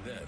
then.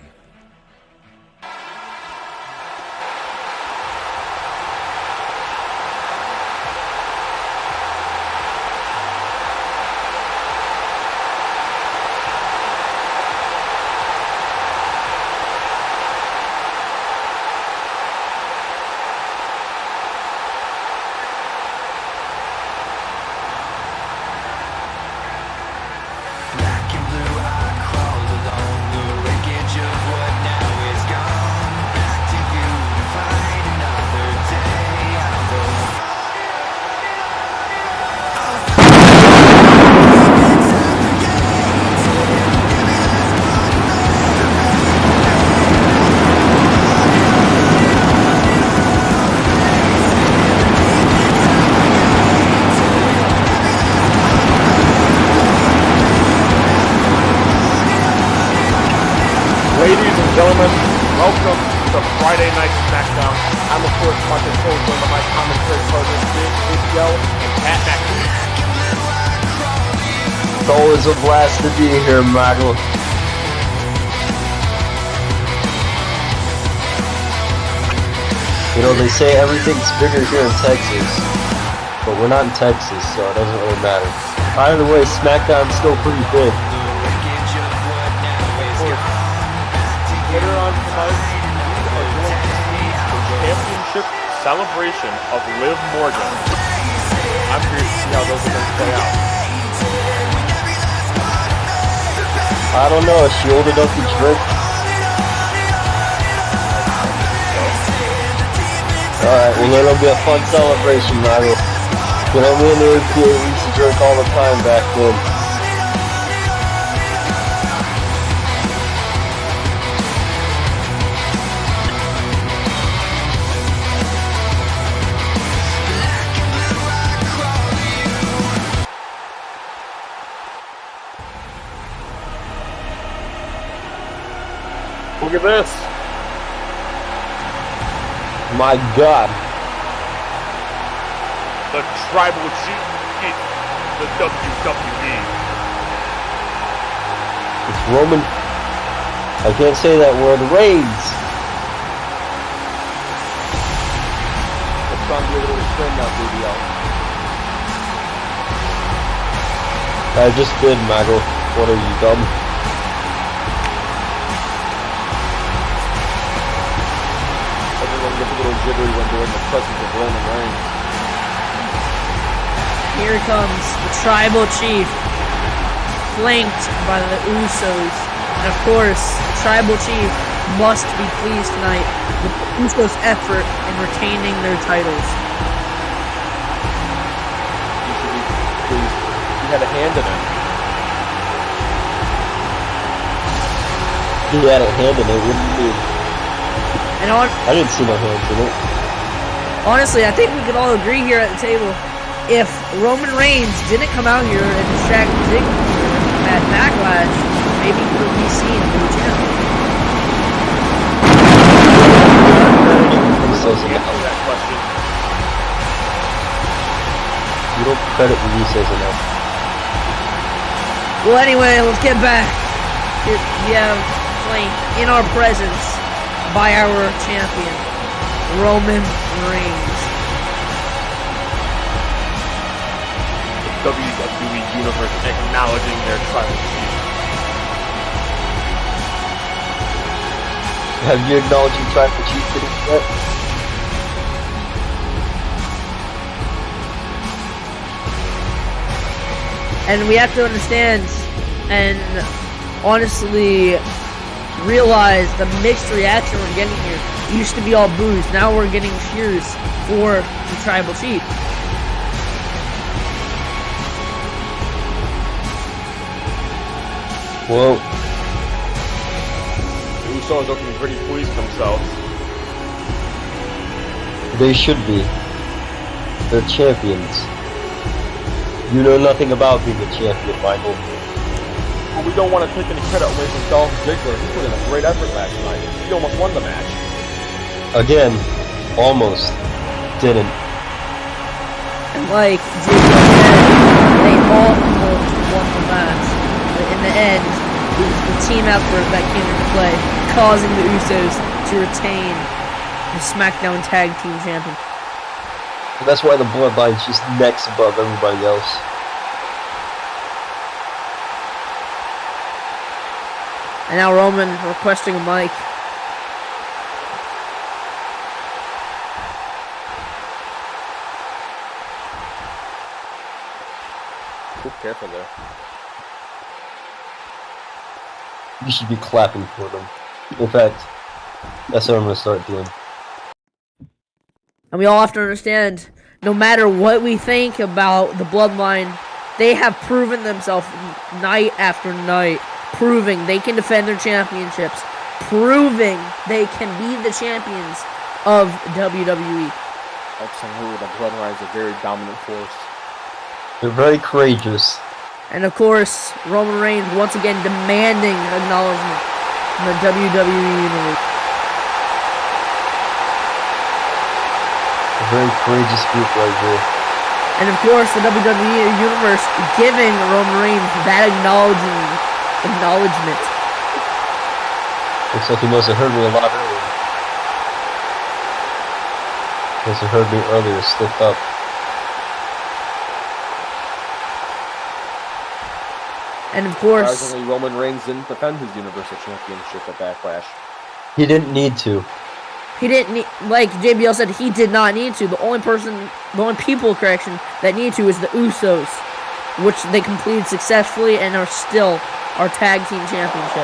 Ladies and gentlemen, welcome to Friday Night SmackDown. I'm of course Marcus Cole, joined by my commentary partners, Big Yo and Pat McAfee. It's always a blast to be here, Michael. You know, they say everything's bigger here in Texas, but we're not in Texas, so it doesn't really matter. Either way, SmackDown's still pretty big. Later on tonight, we are going to see the championship celebration of Liv Morgan. I'm curious to see how those are going to play out. I don't know, is she old enough to drink? Alright, well it'll be a fun celebration, Michael. You know, me and the APA used to drink all the time back then. Look at this. My God. The Tribal Chief, the WWE. It's Roman. I can't say that word. Reigns. It's going to be a little extreme now, BBL. I just did, Michael. What are you, dumb? Everyone gets a little jittery when they're in the presence of Roman Reigns. Here comes the Tribal Chief, flanked by the Usos. And of course, the Tribal Chief must be pleased tonight with the Usos' effort in retaining their titles. He should be pleased. He had a hand in it. He had a hand in it, wouldn't he? And I didn't see no hands in it. honestly, I think we could all agree here at the table, if Roman Reigns didn't come out here and distract Ziggler at Backlash, maybe he would be seen as the champion. Answer that question. You don't credit the Usos enough. Well, anyway, let's get back. Here we have flanked in our presence by our champion, Roman Reigns. The WWE Universe acknowledging their Tribal Chief. Have you acknowledged your Tribal Chief yet? And we have to understand and honestly realize the mixed reaction we're getting here. It used to be all boos, now we're getting cheers for the Tribal Chief. Whoa. The Usos looking pretty pleased with themselves. They should be. They're champions. You know nothing about being a champion, Michael. But we don't want to take any credit away from Dolph Ziggler. He put in a great effort last night. He almost won the match. Again, almost. Didn't. And like Ziggler said, they all almost won the match. But in the end, it was the team effort that came into play, causing the Usos to retain the SmackDown Tag Team Champion. And that's why the bloodline's just next above everybody else. And now Roman requesting a mic. Ooh, careful there. You should be clapping for them. In fact, that's what I'm going to start doing. And we all have to understand, no matter what we think about the Bloodline, they have proven themselves night after night, proving they can defend their championships, proving they can be the champions of WWE. Absolutely, the Bloodline is a very dominant force. They're very courageous. And of course, Roman Reigns once again demanding acknowledgement from the WWE Universe. A very courageous group right here. And of course, the WWE Universe giving Roman Reigns that acknowledgement. Looks like he must have heard me a lot earlier. Must have heard me earlier, slipped up. And of course, surprisingly, Roman Reigns didn't defend his Universal Championship at Backlash. He didn't need to. he didn't need, like JBL said, he did not need to. The only people, that need to is the Usos, which they completed successfully and are still our tag team champions.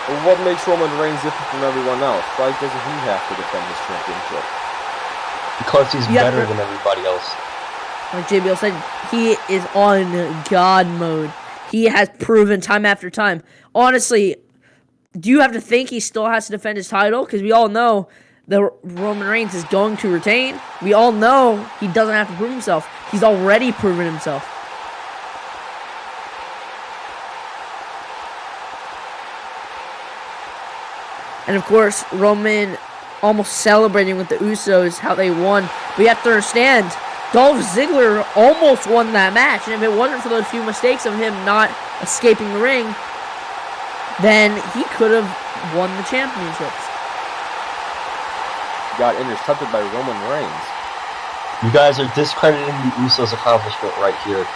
Well, what makes Roman Reigns different from everyone else? Why doesn't he have to defend his championship? Because he's better than everybody else. Like JBL said, he is on God mode. He has proven time after time. Honestly, do you have to think he still has to defend his title? Because we all know that Roman Reigns is going to retain. We all know he doesn't have to prove himself. He's already proven himself. And of course, Roman almost celebrating with the Usos how they won. But you have to understand, Dolph Ziggler almost won that match. And if it wasn't for those few mistakes of him not escaping the ring, then he could have won the championships. Got intercepted by Roman Reigns. You guys are discrediting the Usos' accomplishment right here.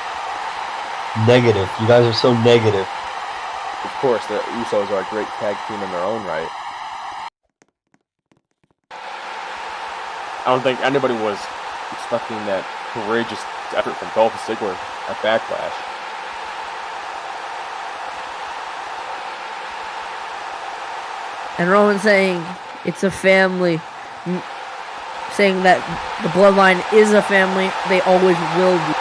Negative. You guys are so negative. Of course, the Usos are a great tag team in their own right. I don't think anybody was expecting that courageous effort from Dolph Ziggler at Backlash. And Roman saying it's a family, saying that the Bloodline is a family, they always will be.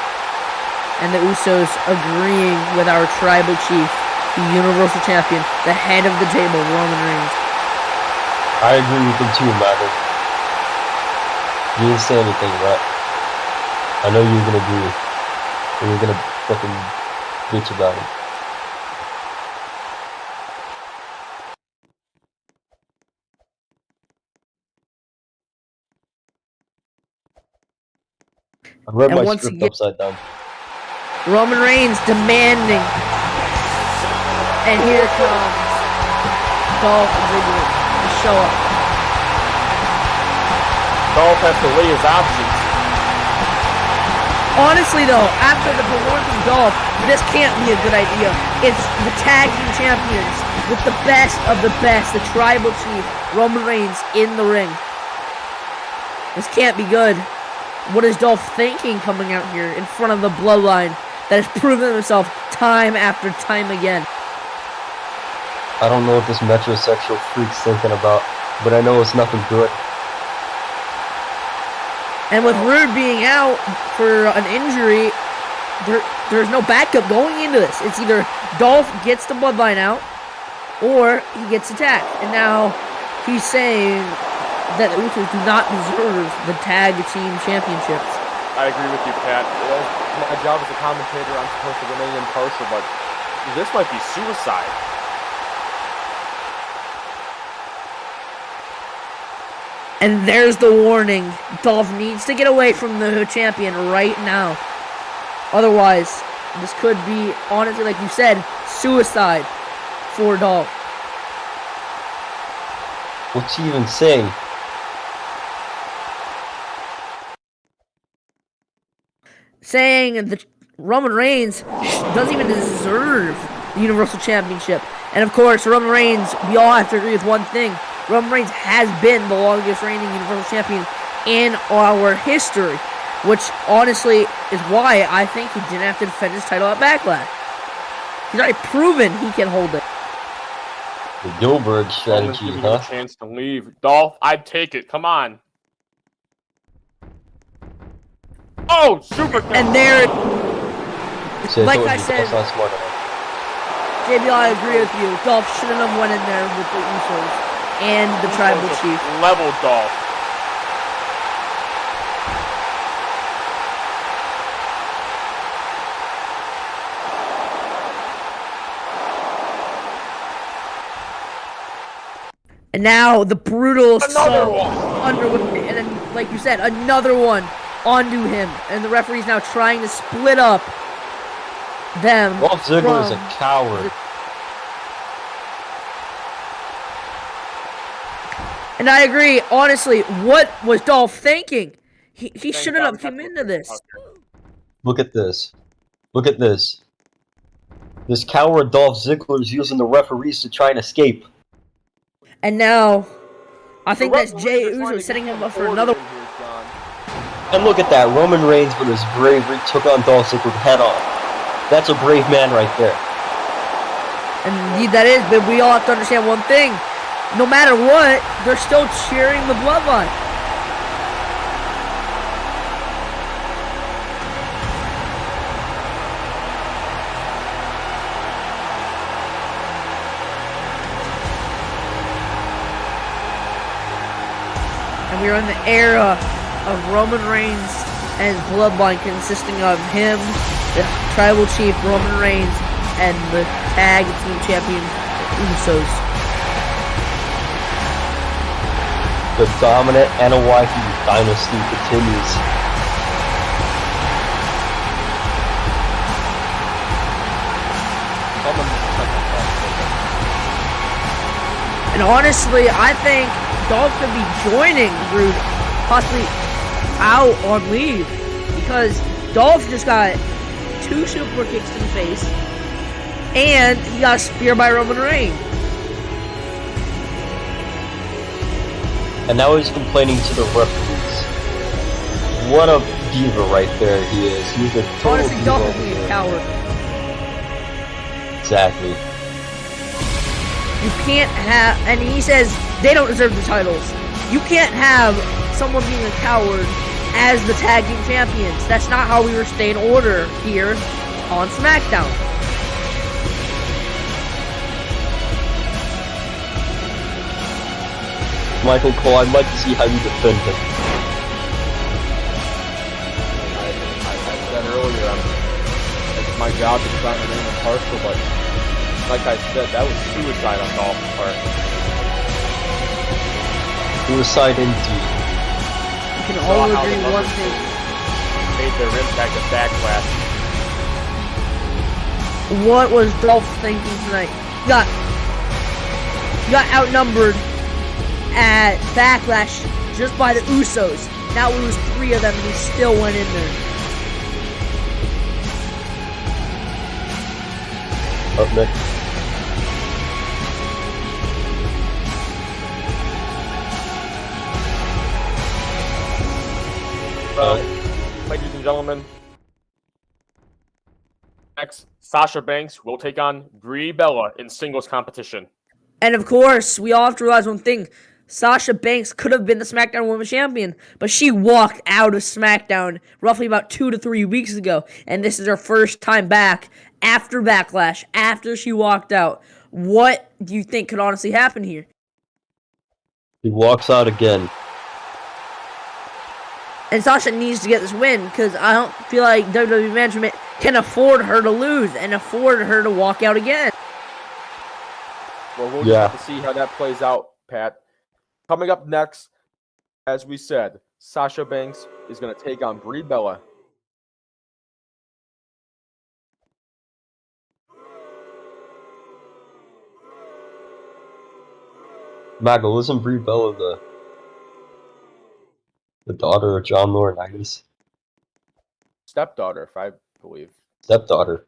And the Usos agreeing with our tribal chief, the Universal Champion, the head of the table, Roman Reigns. I agree with them too, Michael. You didn't say anything, but I know you were gonna agree. And you're gonna fucking bitch about it. I read And my once script again, upside down. Roman Reigns demanding. And here comes Dolph Ziggler to show up. Dolph has to weigh his options. Honestly though, after the performance of Dolph, this can't be a good idea. It's the tag team champions with the best of the best, the tribal chief, Roman Reigns, in the ring. This can't be good. What is Dolph thinking coming out here in front of the Bloodline that has proven himself time after time again? I don't know what this metrosexual freak's thinking about, but I know it's nothing good. And with Rude being out for an injury, there's no backup going into this. It's either Dolph gets the Bloodline out, or he gets attacked. And now he's saying that the Usos do not deserve the tag team championships. I agree with you, Pat. My job as a commentator, I'm supposed to remain impartial, but this might be suicide. And there's the warning. Dolph needs to get away from the champion right now. Otherwise, this could be, honestly, like you said, suicide for Dolph. What's he even saying? Saying that Roman Reigns doesn't even deserve the Universal Championship. And of course, Roman Reigns, we all have to agree with one thing. Roman Reigns has been the longest reigning Universal Champion in our history. Which, honestly, is why I think he didn't have to defend his title at Backlash. He's already proven he can hold it. The Gilbert strategy, Giving huh? you a chance to leave. Dolph, I'd take it. Come on. Oh, super kick. And there, See, like told I you, said, that's not smart enough. JB, I agree with you. Dolph shouldn't have went in there with the Usos and the Tribal Chief. Level Dolph. And now the brutal Another one. underway, and then, like you said, another one onto him. And the referee's now trying to split up them. Dolph Ziggler is a coward. And I agree, honestly, what was Dolph thinking? He shouldn't have come into this. Look at this. Look at this. This coward Dolph Ziggler is using the referees to try and escape. And now, I think that's Jey Uso setting him up for another. And look at that. Roman Reigns, with his bravery, took on Dolph Ziggler head on. That's a brave man right there. And indeed that is, but we all have to understand one thing. No matter what, they're still cheering the bloodline. And we are in the era of Roman Reigns and his bloodline, consisting of him, the Tribal Chief Roman Reigns, and the Tag Team Champion Usos. The dominant Anoa'i dynasty continues. And honestly, I think Dolph could be joining Rude, possibly out on leave, because Dolph just got 2 super kicks to the face, and he got a spear by Roman Reigns. And now he's complaining to the referees. What a diva right there he is. He's a total Honestly, diva. Dolph is a coward. Exactly. You can't have, and he says they don't deserve the titles. You can't have someone being a coward as the tag team champions. That's not how we were staying in order here on SmackDown. Michael Cole, I'd like to see how you defend him. I said earlier, it's my job to try and remain impartial, but like I said, that was suicide on Dolph's part. Suicide indeed. You can all agree one thing. Made their impact at Backlash. What was Dolph thinking tonight? He got outnumbered at Backlash just by the Usos. Now it was 3 of them, and he still went in there. Up next. Ladies and gentlemen, next, Sasha Banks will take on Brie Bella in singles competition. And of course, we all have to realize one thing. Sasha Banks could have been the SmackDown Women's Champion, but she walked out of SmackDown roughly about 2 to 3 weeks ago. And this is her first time back after Backlash, after she walked out. What do you think could honestly happen here? He walks out again. And Sasha needs to get this win, because I don't feel like WWE management can afford her to lose and afford her to walk out again. Well, we'll just have to see how that plays out, Pat. Coming up next, as we said, Sasha Banks is going to take on Brie Bella. Maggle, isn't Brie Bella the daughter of John Laurinaitis? Stepdaughter, if I believe. Stepdaughter.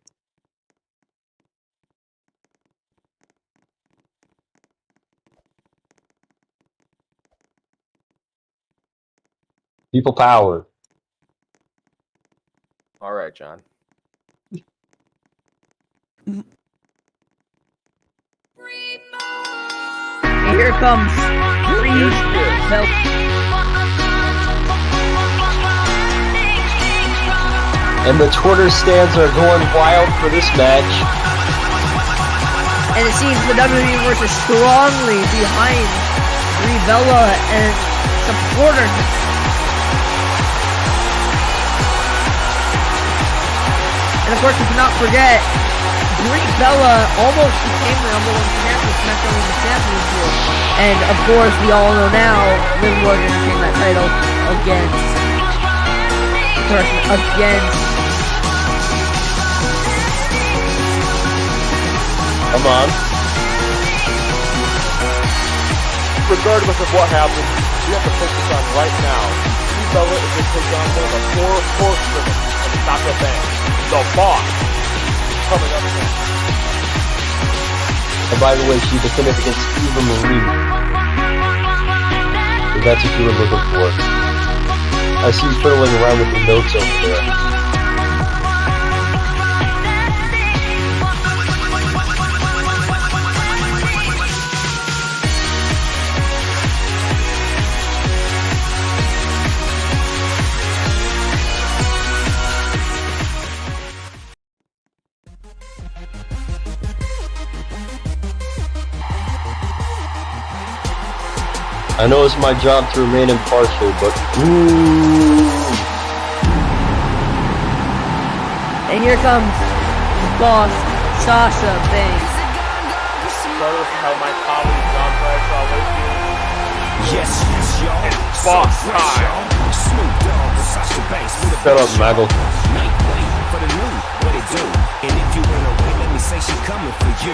People power. All right, John. And here comes Brie Bella. And the Twitter stands are going wild for this match. And it seems the WWE Universe is strongly behind Brie Bella and supporting her. And of course, we cannot forget, Brie Bella almost became the #1 contender for SmackDown Women's Championship. And of course, we all know now, Liv Morgan became that title against Come on. Regardless of what happens, we have to focus on right now. Brie Bella is going to take on one of the 4 horsewomen of Sasha Banks, the Boss, coming up next. And by the way, she defended against Eva Marie. If that's what you were looking for. I see you fiddling around with the notes over there. I know it's my job to remain impartial, but ooh. And here comes the Boss, Sasha Banks. Regardless of how my colleague John Bradshaw lives, Yes, y'all. it's boss time. Snoop Dogg and Sasha Banks with a Shut up, Maggle. Night wait for the new, what it do? And if you wanna wait, let me say she coming for you.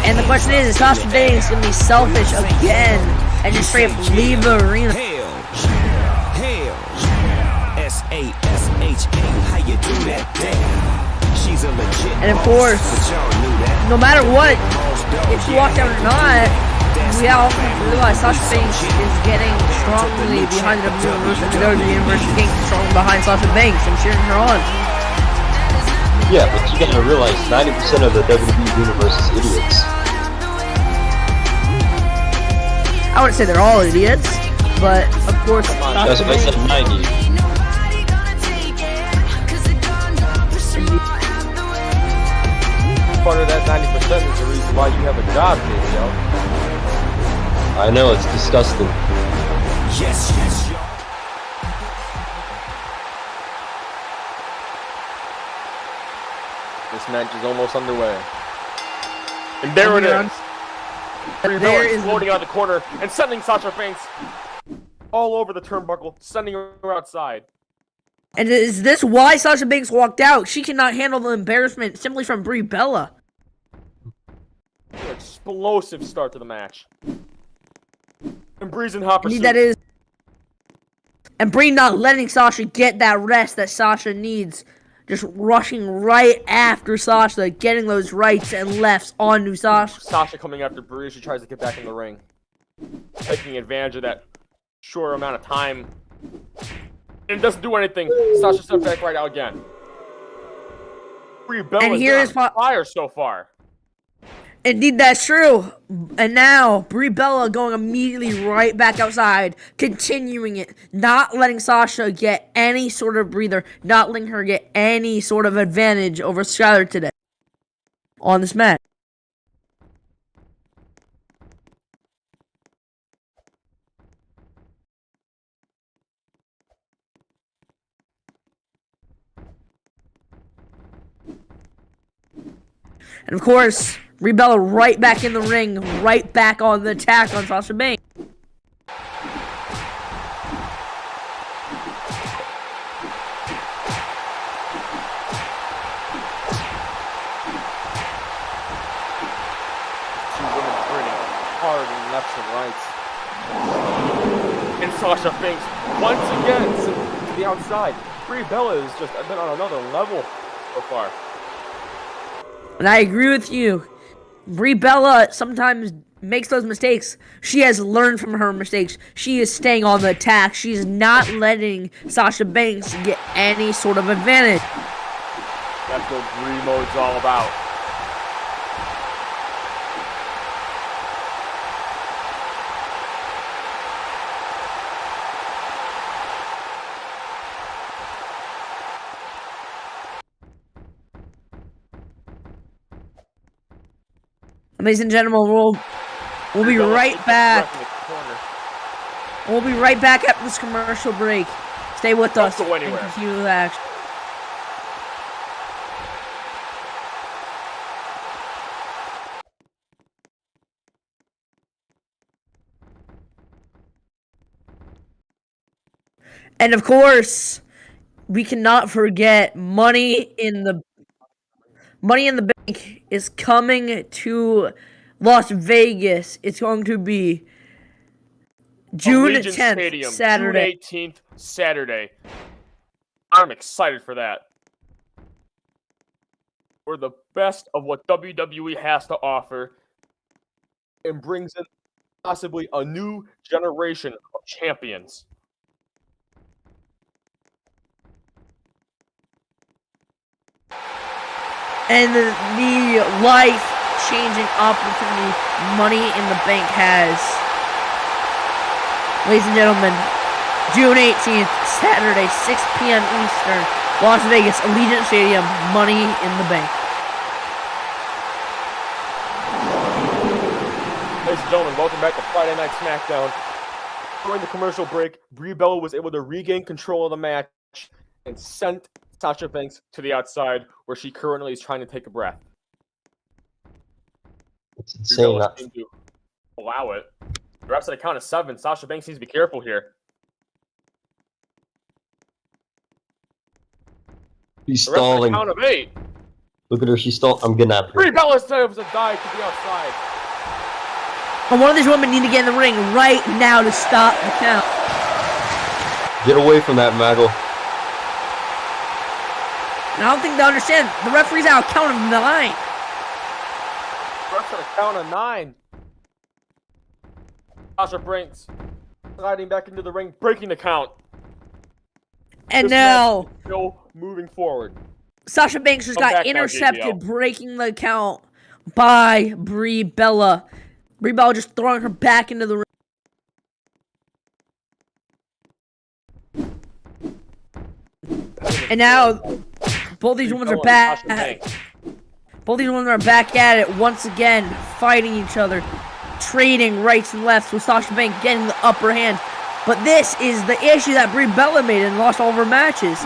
And the question is Sasha Banks gonna be selfish again and just straight up leave the arena? Hell, S-A-S-H-A, how you do that? Damn. She's a legit And of course, but y'all knew that. no matter what, if she walks out or not, we all have to realize Sasha Banks is getting strongly behind the WWE Universe, and the WWE Universe is getting strongly behind Sasha Banks and cheering her on. Yeah, but you gotta realize 90% of the WWE Universe is idiots. I wouldn't say they're all idiots, but of course, That's Sasha what I said, Banks. 90. Part of that 90% is the reason why you have a job, JBL. I know, it's disgusting. Yes, y'all. This match is almost underway. And there it is. Brie Bella is floating out of the corner and sending Sasha Banks all over the turnbuckle, sending her outside. And is this why Sasha Banks walked out? She cannot handle the embarrassment simply from Brie Bella. An explosive start to the match. And Brie's in hot pursuit. That is. And Brie not letting Sasha get that rest that Sasha needs. Just rushing right after Sasha, getting those rights and lefts onto Sasha. Sasha coming after Brie, she tries to get back in the ring. Taking advantage of that short amount of time. And it doesn't do anything. Sasha steps back right out again. Brie Bella And here is is on fire so far. Indeed, that's true. And now, Brie Bella going immediately right back outside, continuing it, not letting Sasha get any sort of breather, not letting her get any sort of advantage over Skylar today on this match. And of course, Brie Bella right back in the ring, right back on the attack on Sasha Banks. lefts and rights. And Sasha Banks once again to the outside. Brie Bella has just been on another level so far. And I agree with you. Brie Bella sometimes makes those mistakes. She has learned from her mistakes. She is staying on the attack. She is not letting Sasha Banks get any sort of advantage. That's what Brie mode's all about. Ladies and gentlemen, we'll be right back. We'll be right back after this commercial break. Stay with us Don't go anywhere. and continue the action. And of course, we cannot forget Money in the Bank is coming to Las Vegas. It's going to be June Allegiant 10th, Stadium, Saturday. June 18th, Saturday. I'm excited for that. We're the best of what WWE has to offer and brings in possibly a new generation of champions. And the life-changing opportunity Money in the Bank has. Ladies and gentlemen, June 18th, Saturday, 6 p.m. Eastern, Las Vegas, Allegiant Stadium, Money in the Bank. Ladies and gentlemen, welcome back to Friday Night SmackDown. During the commercial break, Brie Bella was able to regain control of the match and sent Sasha Banks to the outside, where she currently is trying to take a breath. It's Brie insane. Bella seemed to allow it. The refs at a count of 7. Sasha Banks needs to be careful here. She's The refs at a stalling. count of 8. Look at her. She's stalling. I'm getting after Brie her. Bella serves a dive to the outside. And one of these women need to get in the ring right now to stop the count. Get away from that, Maggle. And I don't think they understand. The referee's out a count of 9. Refs at a count of 9. Sasha Banks sliding back into the ring, breaking the count. And This now, match is still moving forward. Sasha Banks just Come got back now, intercepted, JBL. breaking the count by Brie Bella. Brie Bella just throwing her back into the ring. And now, both these women are back. Both these women are back at it once again, fighting each other, trading rights and lefts, with Sasha Banks getting the upper hand. But this is the issue that Brie Bella made and lost all of her matches.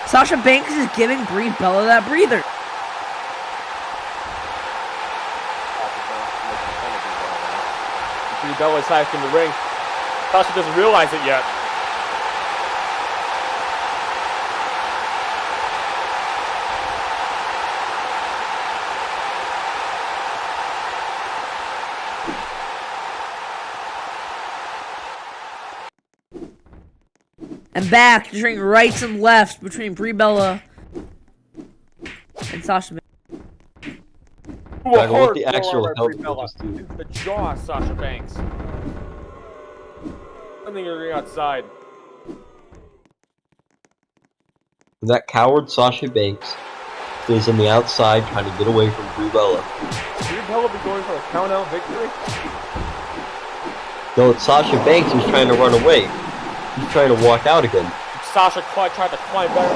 Sasha Banks is giving Brie Bella that breather. Brie Bella is back in the ring. Sasha doesn't realize it yet. And back, trading rights and lefts between Brie Bella and Sasha Banks. Ooh, a What hard the actual forearm by hell Brie did Bella. you just do? Into the jaw of Sasha Banks. Something in the ring outside. That coward Sasha Banks stays on the outside trying to get away from Brie Bella. Brie Bella be going for a count-out victory? No, it's Sasha Banks who's trying to run away. He's trying to walk out again. Sasha tried to climb back.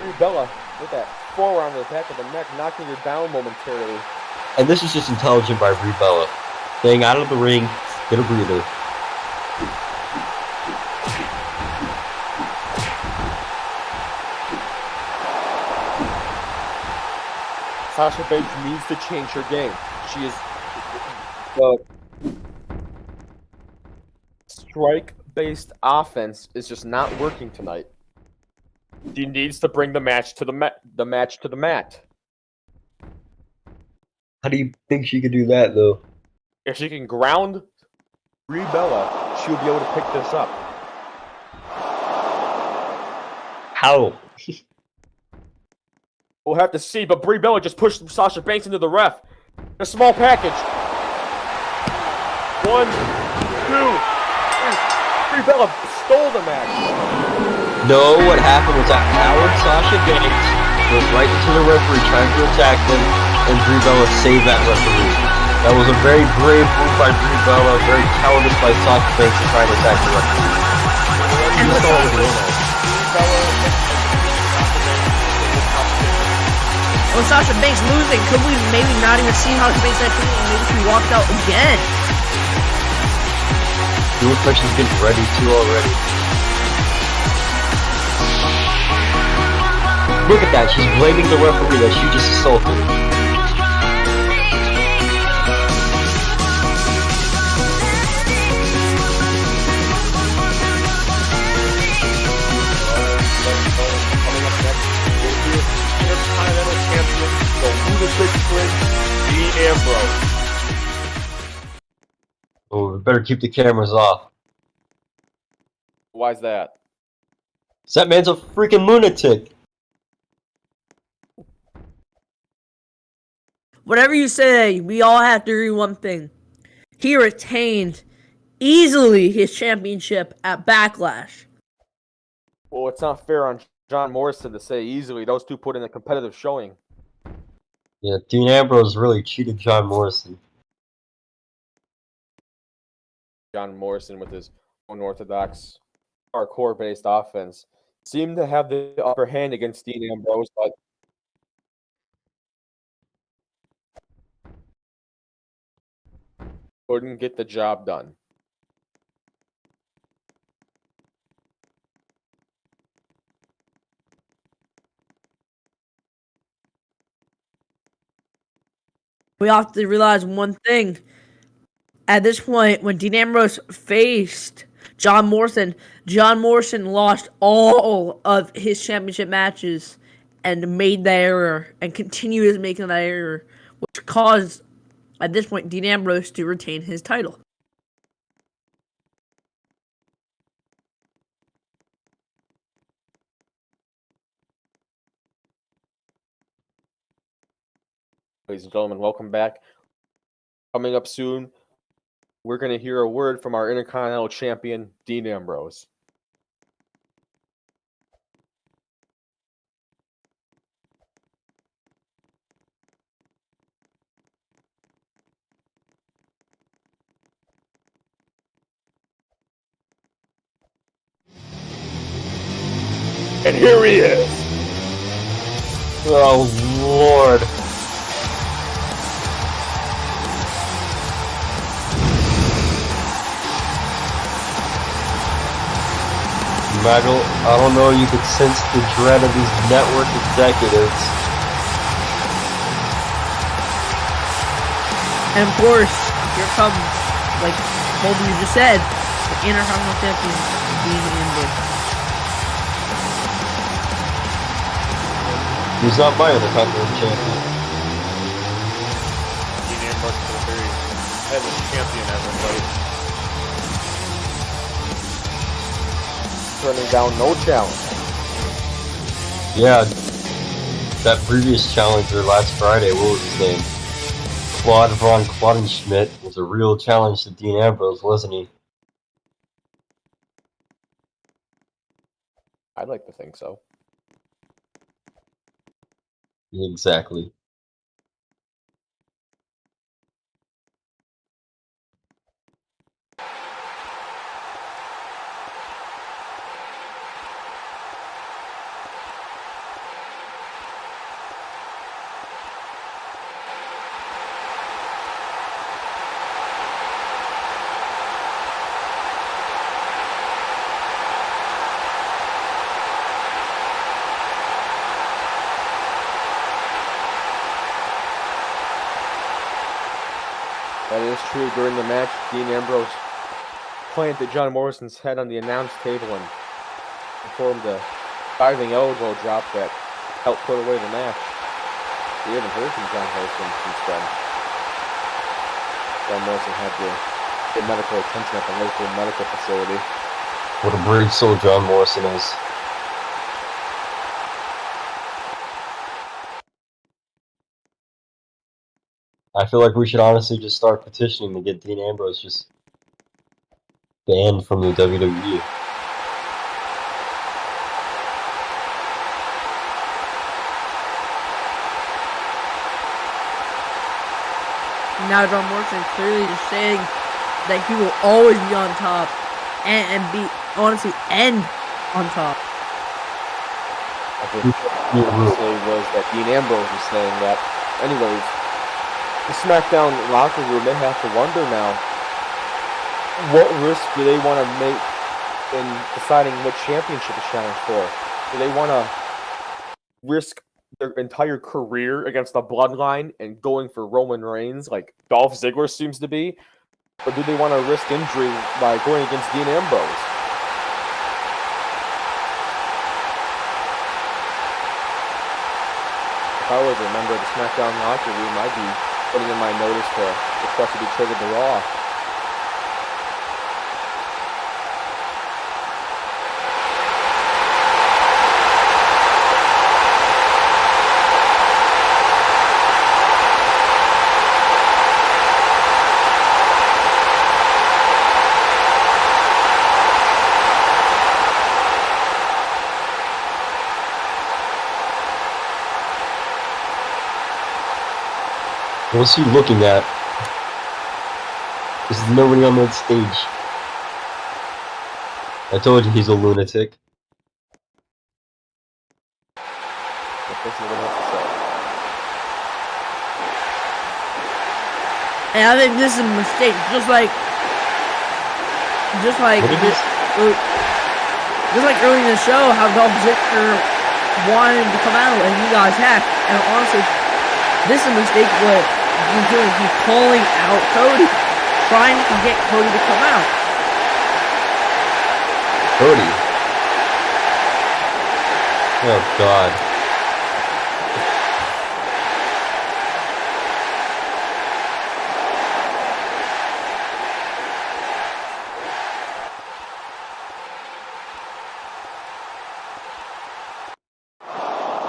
Brie Bella with that forearm to the back of the neck, knocking her down momentarily. And this is just intelligent by Brie Bella. Staying out of the ring, get a breather. Sasha Banks needs to change her game. She is strike-based offense is just not working tonight. She needs to bring the match to the mat. How do you think she could do that, though? If she can ground Brie Bella, she'll be able to pick this up. How? We'll have to see, but Brie Bella just pushed Sasha Banks into the ref. A small package. 1, 2, 3. Brie Bella stole the match. No, what happened was that coward Sasha Banks went right into the referee trying to attack him, and Brie Bella saved that referee. That was a very brave move by Brie Bella, very cowardice by Sasha Banks to try to attack the referee. And That's all it was. With Sasha Banks losing, could we maybe not even see Sasha Banks actually, and maybe she walked out again? It looks like she's getting ready to already. Look at that, she's blaming the referee that she just assaulted. Coming up next, Intercontinental Champion, the Lunatic Prince, Dean Ambrose. Oh, we better keep the cameras off. Why's that? That man's a freaking lunatic. Whatever you say, we all have to agree one thing. He retained easily his championship at Backlash. Well, it's not fair on John Morrison to say easily. Those two put in a competitive showing. Yeah, Dean Ambrose really cheated John Morrison. John Morrison with his unorthodox, hardcore-based offense seemed to have the upper hand against Dean Ambrose, but couldn't get the job done. We have to realize one thing. At this point, when Dean Ambrose faced John Morrison lost all of his championship matches and made that error and continues making that error, which caused, at this point, Dean Ambrose to retain his title. Ladies and gentlemen, welcome back. Coming up soon, we're going to hear a word from our Intercontinental Champion, Dean Ambrose. And here he is. Oh, Lord. Michael, I don't know, you could sense the dread of these network executives. And of course, here comes, like both of you just said, the Intercontinental Champion, Dean Ambrose. He's not my Intercontinental Champion. Dean Ambrose is a very heavy champion as of late. Turning down no challenge. Yeah, that previous challenger last Friday, what was his name? Claude Von Claudenschmidt was a real challenge to Dean Ambrose, wasn't he? I'd like to think so. Exactly. That is true. During the match, Dean Ambrose planted John Morrison's head on the announce table and performed a diving elbow drop that helped put away the match. We haven't heard from John Morrison since then. John Morrison had to get medical attention at the local medical facility. What a brave soul John Morrison is. I feel like we should honestly just start petitioning to get Dean Ambrose just banned from the WWE. Now John Morrison clearly just saying that he will always be on top and be honestly end on top. I think what he was that Dean Ambrose was saying that. Anyways, the SmackDown locker room, they have to wonder now, what risk do they want to make in deciding what championship to challenge for? Do they want to risk their entire career against the bloodline and going for Roman Reigns like Dolph Ziggler seems to be? Or do they want to risk injury by going against Dean Ambrose? If I was a member of the SmackDown locker room, I'd be putting in my notice to request to be traded to Raw. What's he looking at? There's nobody on that stage. I told you he's a lunatic. And I think this is a mistake, just like early in the show, how Dolph Ziggler wanted to come out and he got attacked. And honestly, this is a mistake what he's doing. He's calling out Cody, trying to get Cody to come out. Cody. Oh God.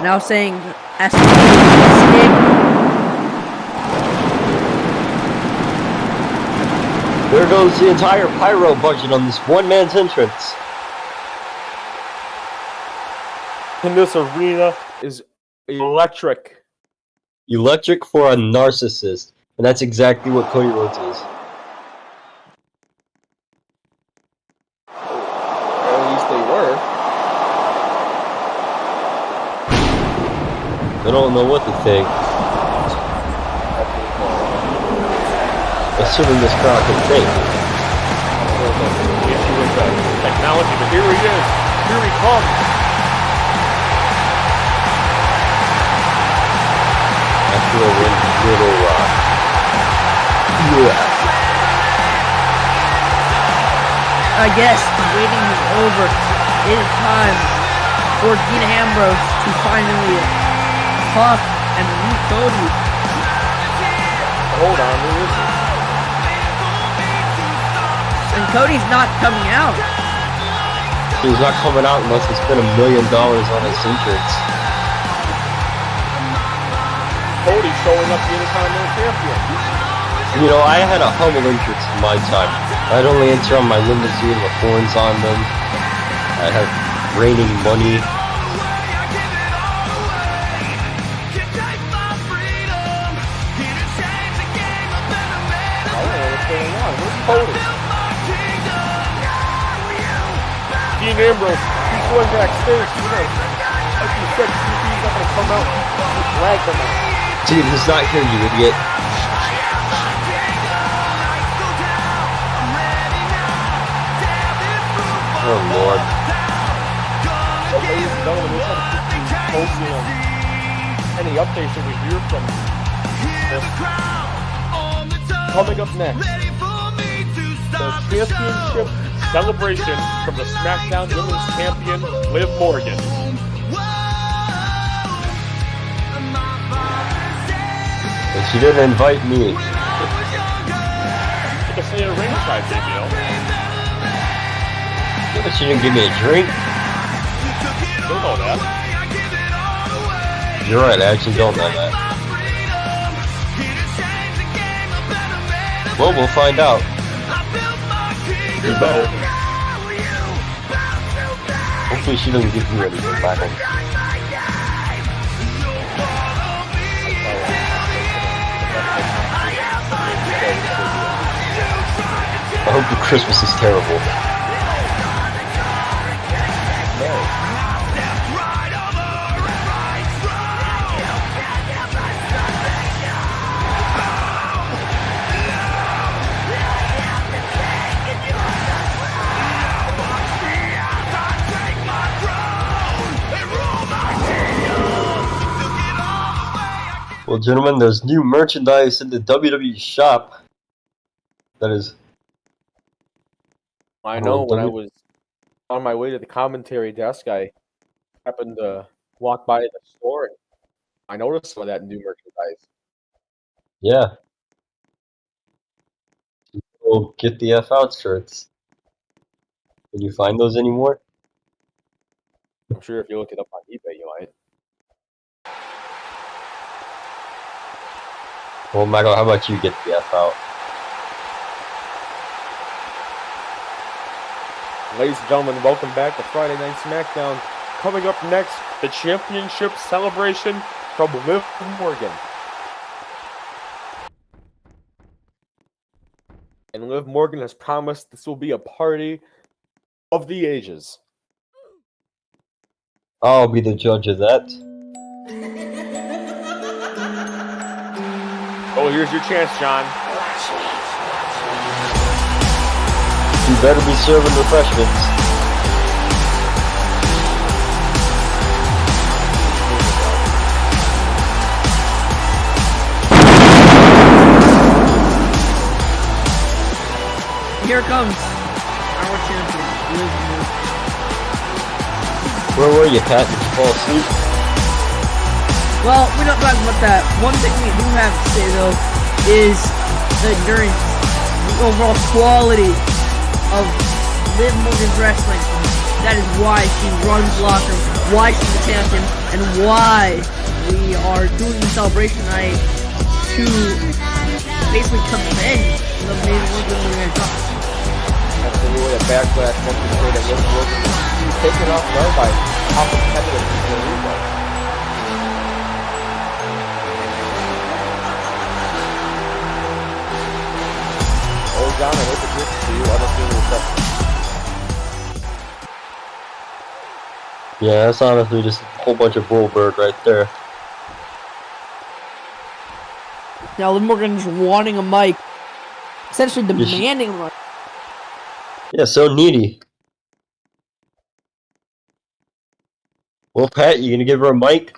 Now saying as a mistake. There goes the entire pyro budget on this one man's entrance. And this arena is electric. Electric for a narcissist. And that's exactly what Cody Rhodes is. Or at least they were. I don't know what to think. Assuming this crowd can think. The issue with the technology, but here he is. Here he comes. After a little I guess waiting is over. It is time for Dean Ambrose to finally talk and meet Cody. Hold on, who is he? And Cody's not coming out. He's not coming out unless he spent $1 million on his entrance. Cody showing up the Intercontinental champion. You know, I had a humble entrance in my time. I'd only enter on my limousine with horns on them. I had raining money. I don't know what's going on. Where's Cody? Dean Ambrose, he's going backstage. You know, like you said, he's not going to come out and drag them out. Dude, he's not here, you idiot. Oh, Lord. So, ladies and gentlemen, we're trying to keep you posted on any updates that we hear from this. Coming up next, the championship celebration from the SmackDown Women's Champion, Liv Morgan. And she didn't invite me. But she didn't give me a drink. Don't know that. You're right, I actually don't know that. Well, we'll find out. You better. Hopefully she doesn't give you anything back on. I hope the Christmas is terrible. Well, gentlemen, there's new merchandise in the WWE shop. That is. I know when I was on my way to the commentary desk, I happened to walk by the store and I noticed some of that new merchandise. Yeah. We'll get the F out shirts. Can you find those anymore? I'm sure if you look it up on eBay, you might. Well, Michael, how about you get the F out? Ladies and gentlemen, welcome back to Friday Night SmackDown. Coming up next, the championship celebration from Liv Morgan. And Liv Morgan has promised this will be a party of the ages. I'll be the judge of that. Oh, here's your chance, John. You better be serving refreshments. Here comes our champion, Liv Morgan. Where were you, Pat? Did you fall asleep? Well, we're not talking about that. One thing we do have to say, though, is the endurance, the overall quality of Liv Morgan's wrestling. That is why she runs locker room, why she's the champion, and why we are doing the celebration night to basically commend the main Liv Morgan drop. That's the rule at Backlash once we say that Liv Morgan was taken off guard by top competitive people. Down and open this to you. I don't see any Yeah, that's honestly just a whole bunch of bullberg right there. Now, Liv Morgan's wanting a mic, essentially demanding a mic. Yeah, so needy. Well, Pat, you gonna give her a mic?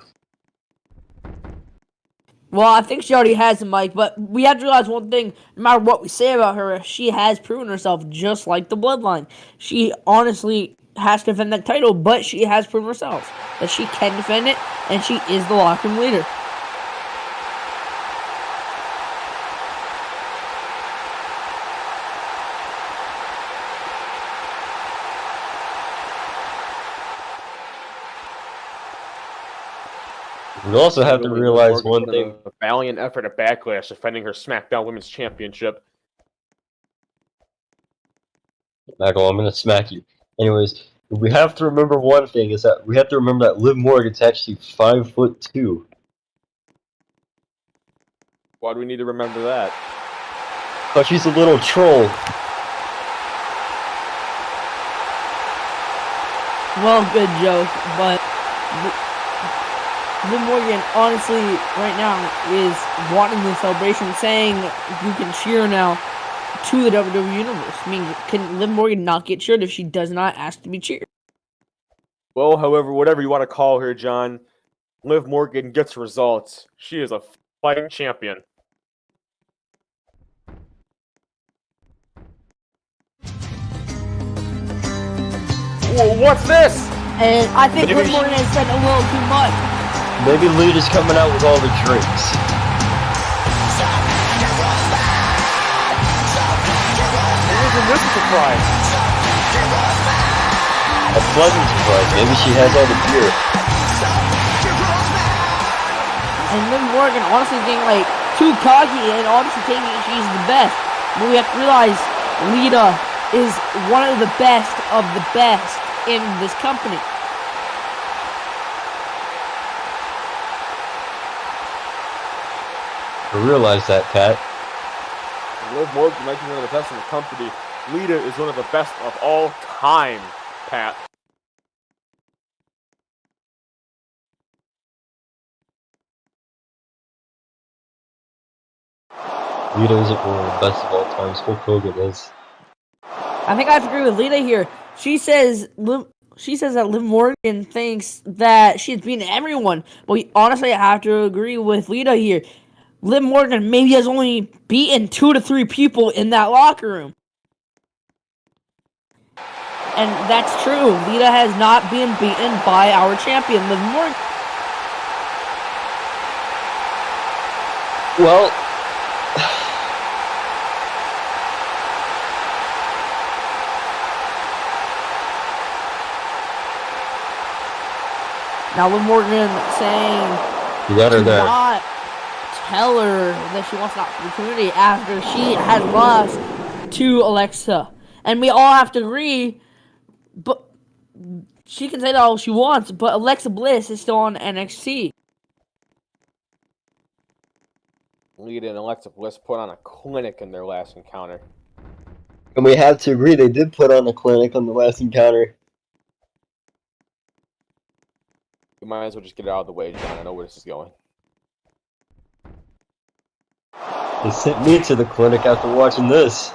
Well, I think she already has a mic, but we have to realize one thing. No matter what we say about her, she has proven herself just like the bloodline. She honestly has to defend that title, but she has proven herself that she can defend it, and she is the locker room leader. We also have to realize one thing. A valiant effort at Backlash defending her SmackDown Women's Championship. Michael, I'm gonna smack you. Anyways, we have to remember one thing, is that we have to remember that Liv Morgan's actually 5'2". Why do we need to remember that? But she's a little troll. Well, good joke, but Liv Morgan, honestly, right now, is wanting the celebration, saying you can cheer now to the WWE Universe. I mean, can Liv Morgan not get cheered if she does not ask to be cheered? Well, however, whatever you want to call her, John, Liv Morgan gets results. She is a fighting champion. Whoa, what's this? And I think Maybe Liv Morgan has said a little too much. Maybe Lita's coming out with all the drinks. Liv isn't this a surprise? A pleasant surprise. Maybe she has all the gear. And Liv Morgan honestly getting like too cocky and honestly thinking she's the best. But we have to realize Lita is one of the best in this company. I realize that, Pat. Liv Morgan might be one of the best in the company. Lita is one of the best of all time, Pat. Lita isn't one of the best of all time. Hulk Hogan is. I think I have to agree with Lita here. She says that Liv Morgan thinks that she's beaten everyone. But honestly, I have to agree with Lita here. Liv Morgan maybe has only beaten 2 to 3 people in that locker room. And that's true. Lita has not been beaten by our champion, Liv Morgan. Well, now Liv Morgan saying you got her there. not tell her that she wants an opportunity after she has lost to Alexa. And we all have to agree, but she can say that all she wants, but Alexa Bliss is still on NXT. Lita and Alexa Bliss put on a clinic in their last encounter. And we have to agree, they did put on a clinic on the last encounter. You might as well just get it out of the way, John. I know where this is going. They sent me to the clinic after watching this.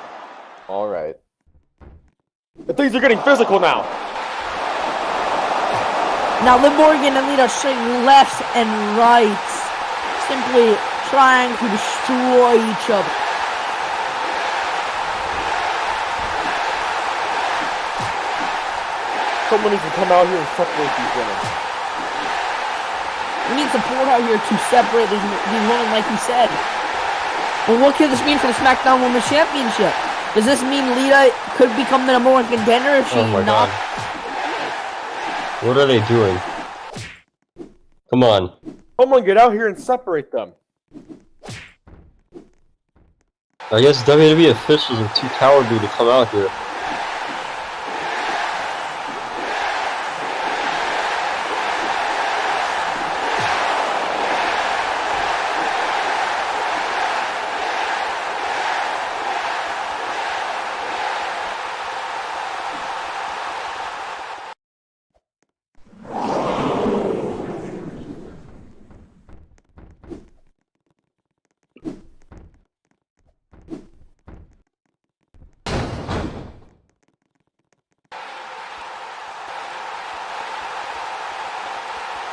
Alright. But things are getting physical now! Now Liv Morgan and Lita showing left and right, simply trying to destroy each other. Someone needs to come out here and separate these women. We need support out here to separate these women, like you said. But what could this mean for the SmackDown Women's Championship? Does this mean Lita could become the #1 contender if she God. What are they doing? Come on. Someone get out here and separate them. I guess WWE officials are too cowardly to come out here.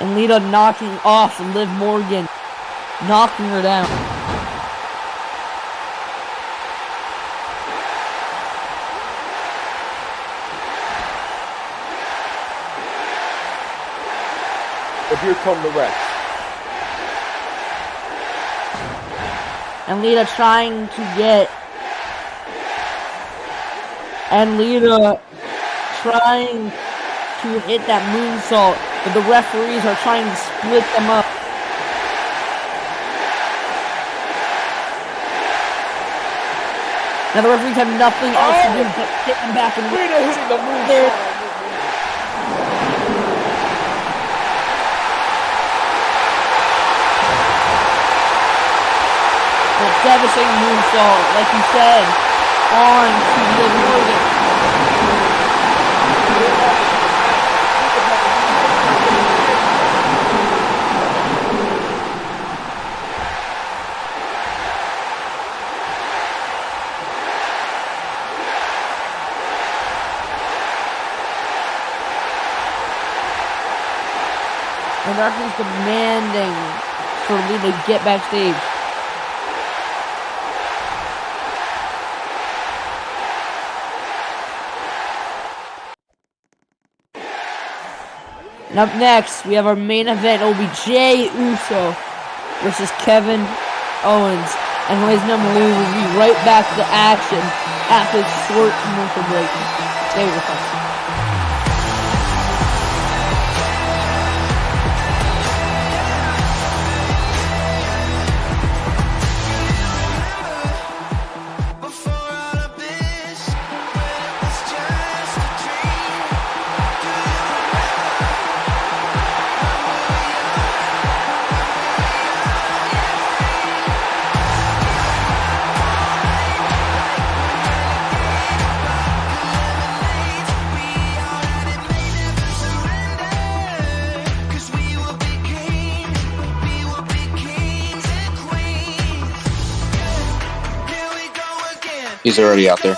And Lita knocking off Liv Morgan, knocking her down. But here come the rest. And Lita trying to get... And Lita trying to hit that moonsault, but the referees are trying to split them up. Now the referees have nothing else to do but hit them back and Lita hitting the moonsault. A devastating moonsault, like you said, on to Liv Morgan. And the referee's demanding for Lita to get backstage. And up next, we have our main event. It will be Jey Uso versus Kevin Owens. And ladies and gentlemen, we will be right back to the action after this short commercial break. Stay with us. He's already out there.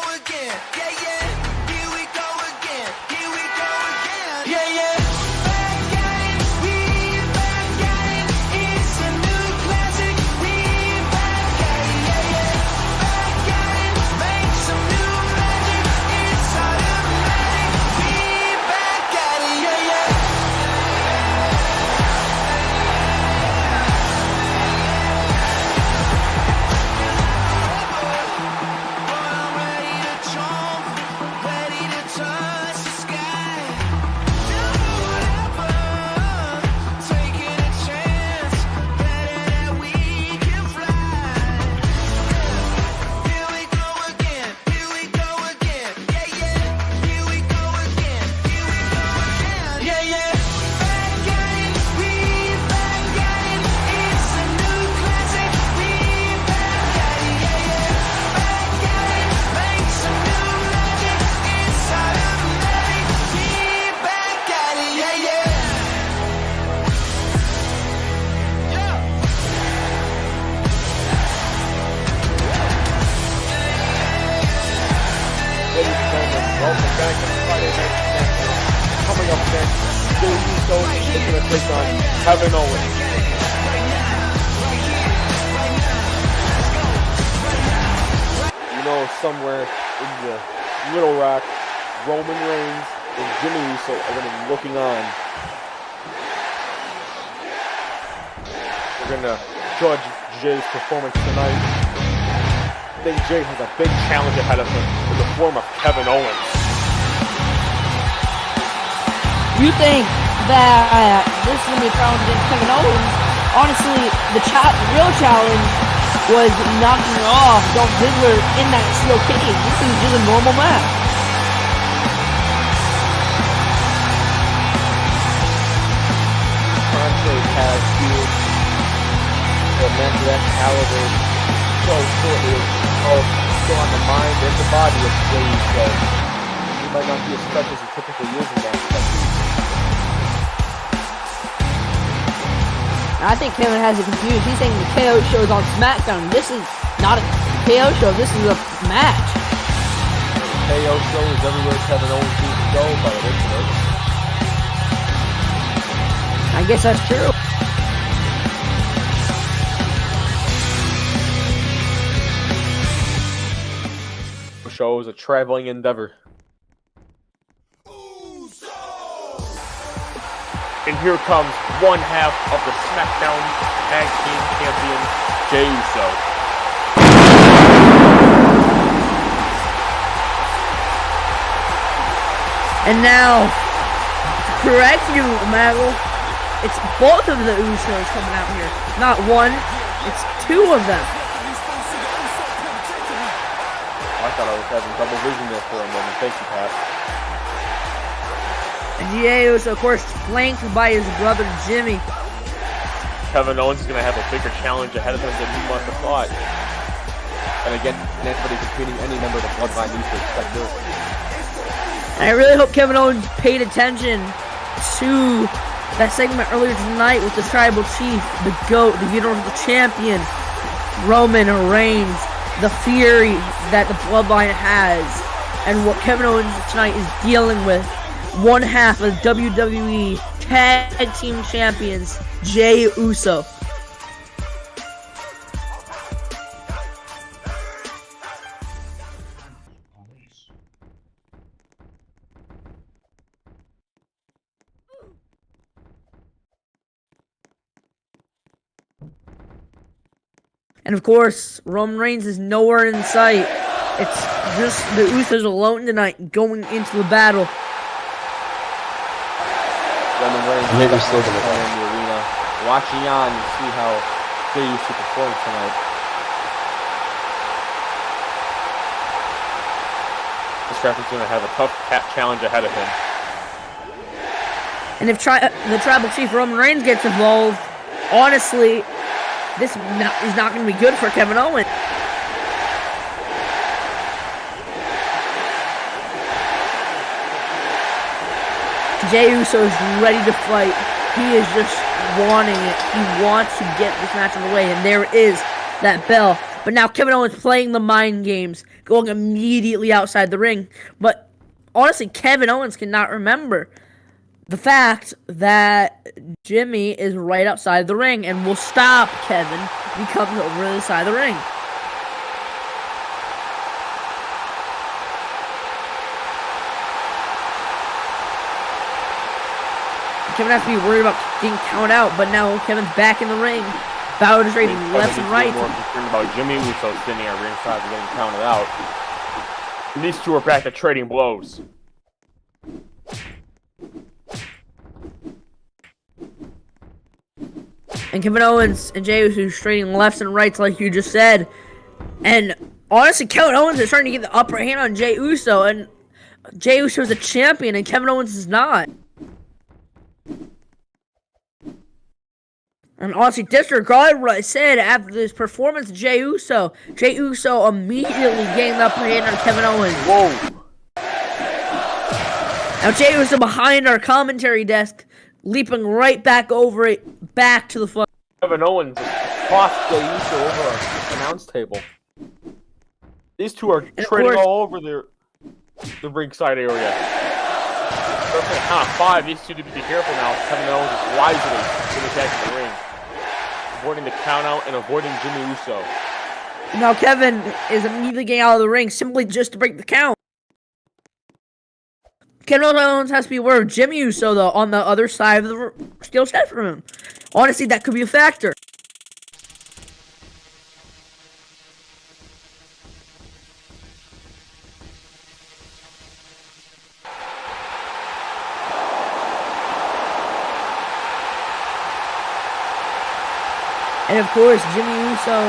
Welcome back to Friday Night SmackDown. Coming up next, the Usos is going to take on Kevin Owens. You know, somewhere in the Little Rock, Roman Reigns and Jimmy Uso are going to be looking on. We're going to judge Jay's performance tonight. I think Jay has a big challenge ahead of him in the form of Kevin Owens. You think that this is going to be a challenge against Kevin Owens? Honestly, the real challenge was knocking off Dolph Ziggler in that steel cage. This is just a normal match. Contrary tag feud, the match of that caliber, so shortly, still on the mind and the body of Jay Uso. He might not be as fresh as he typically is in that second. I think Kevin has it confused. He's saying the KO show is on SmackDown. This is not a KO show. This is a match. The KO show is everywhere Kevin Owens needs to go by the looks of it. I guess that's true. The show is a traveling endeavor. And here comes one half of the SmackDown Tag Team Champion, Jay Uso. And now, to correct you, Maggle, it's both of the Usos coming out here. Not one, it's two of them. I thought I was having double vision there for a moment. Thank you, Pat. Jey Uso, of course, flanked by his brother Jimmy. Kevin Owens is going to have a bigger challenge ahead of him than he must have thought. And again, anybody competing, any member of the bloodline needs to expect this. And I really hope Kevin Owens paid attention to that segment earlier tonight with the Tribal Chief, the GOAT, the Universal Champion, Roman Reigns, the fury that the bloodline has, and what Kevin Owens tonight is dealing with. One half of WWE Tag Team Champions, Jey Uso. And of course, Roman Reigns is nowhere in sight. It's just the Usos alone tonight going into the battle. Roman Reigns Maybe is still in gonna the arena, watching on to see how Jey Uso performs tonight. This referee's going to have a tough challenge ahead of him. And if the Tribal Chief Roman Reigns gets involved, honestly, this is not going to be good for Kevin Owens. Jey Uso is ready to fight. He is just wanting it. He wants to get this match on the way, and there is that bell. But now Kevin Owens playing the mind games, going immediately outside the ring. But honestly, Kevin Owens cannot remember the fact that Jimmy is right outside the ring and will stop Kevin if he comes over to the side of the ring. Kevin has to be worried about getting counted out, but now Kevin's back in the ring. Balor is trading left and right. More concerned about Jimmy Uso standing at ringside and getting counted out. And these two are back to trading blows. And Kevin Owens and Jey Uso trading lefts and rights, like you just said. And honestly, Kevin Owens is starting to get the upper hand on Jey Uso, and Jey Uso is a champion, and Kevin Owens is not. And honestly, disregard what I said after this performance of Jey Uso. Jey Uso immediately gained the upper hand on Kevin Owens. Whoa! Now Jey Uso behind our commentary desk, leaping right back over it, back to the front. Kevin Owens tossed Jey Uso over an announce table. These two are trading all over the ringside area. Okay, count of 5, these two need to be careful now. Kevin Owens is wisely getting back to the ring, avoiding the count out and avoiding Jimmy Uso. Now Kevin is immediately getting out of the ring simply just to break the count. Kevin Owens has to be aware of Jimmy Uso, though, on the other side of the steel steps from him. Honestly, that could be a factor. And of course, Jimmy Uso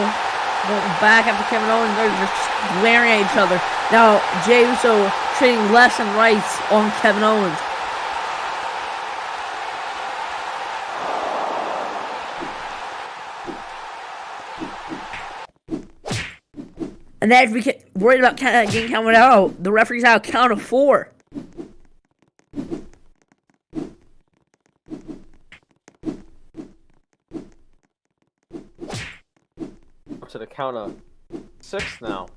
going back after Kevin Owens. They're just glaring at each other. Now, Jey Uso trading lefts and rights on Kevin Owens. And then if we get worried about getting counted out, the referee's out a count of 4. To the count of 6 now.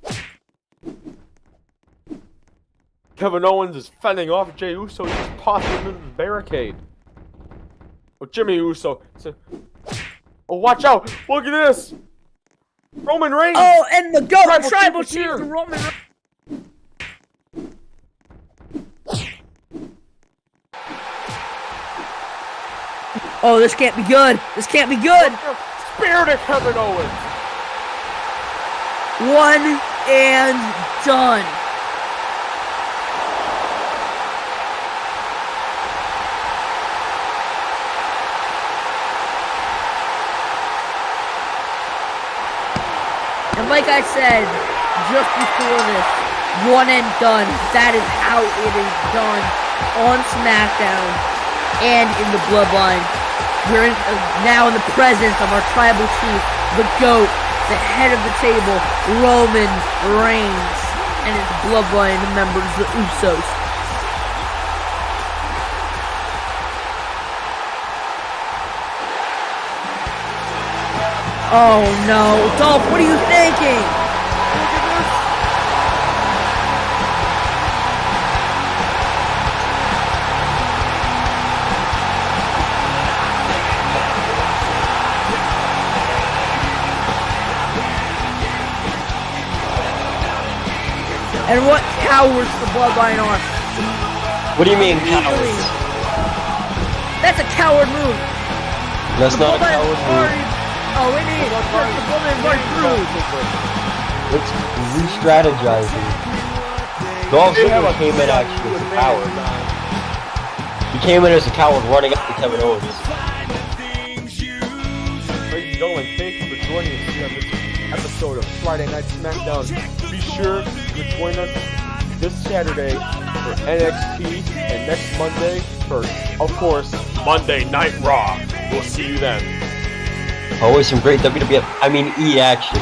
Kevin Owens is fending off Jey Uso. He's tossing him into the barricade. Oh, Jimmy Uso. Oh, watch out! Look at this! Roman Reigns! Oh, and the GOAT Tribal Chief Roman Reigns. Oh, this can't be good. This can't be good. Spear to Kevin Owens. 1 and done. And like I said just before this, 1 and done. That is how it is done on SmackDown and in the Bloodline. We're now in the presence of our Tribal Chief, the GOAT, the head of the table, Roman Reigns, and his Bloodline members, the Usos. Oh no, Dolph, what are you thinking? And what cowards the Bloodline are. What do you mean, cowards? That's a coward move. That's The not a Bloodline coward already move. Oh, we need to put the woman right through. It's re-strategizing. Dolph Ziggler came in actually as a coward. He came in as a coward running up to Kevin Owens. Ladies and gentlemen, thank you for joining us here on this episode of Friday Night SmackDown. Be sure to join us this Saturday for NXT and next Monday for, of course, Monday Night Raw. We'll see you then. Always some great WWF, I mean E action.